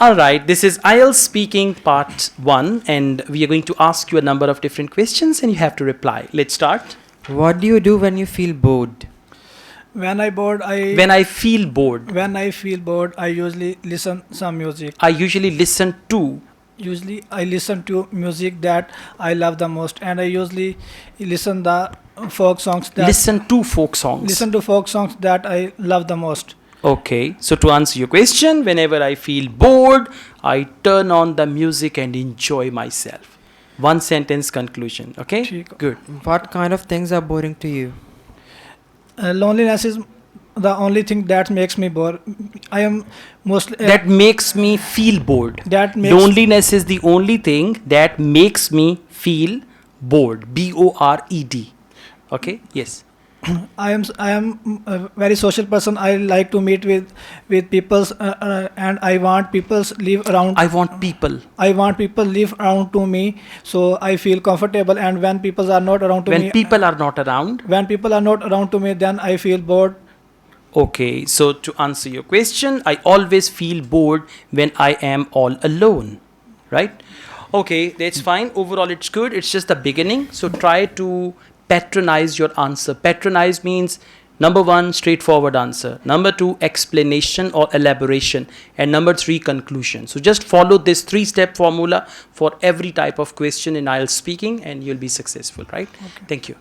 All right, this is IELTS speaking part 1, and we are going to ask you a number of different questions and you have to reply. Let's start. What do you do when you feel bored? When I feel bored. When I feel bored, I usually listen some music. I usually listen to. Usually, I listen to music that I love the most, and I usually listen the folk songs that Listen to folk songs. listen to folk songs that I love the most. Okay, so to answer your question, whenever I feel bored, I turn on the music and enjoy myself. One sentence conclusion, okay? ठीक. Good. What kind of things are boring to you? Loneliness is the only thing that makes me bored. I am mostly That makes me feel bored. that makes Loneliness is the only thing that makes me feel bored. B-O-R-E-D. Okay? Yes. I am a very social person. I like to meet with people, and I want people live around. I want people. I want people live around to me, so I feel comfortable. And when people are not around to When me, people are not around. when people are not around to me, then I feel bored. Okay, so to answer your question, I always feel bored when I am all alone, right? Okay, that's fine. Overall, it's good. It's just the beginning. So try to patronize your answer. Patronize means number 1, straightforward answer. Number 2, explanation or elaboration. And number 3, conclusion. So just follow this 3-step formula for every type of question in IELTS speaking and you'll be successful, right? Okay. Thank you.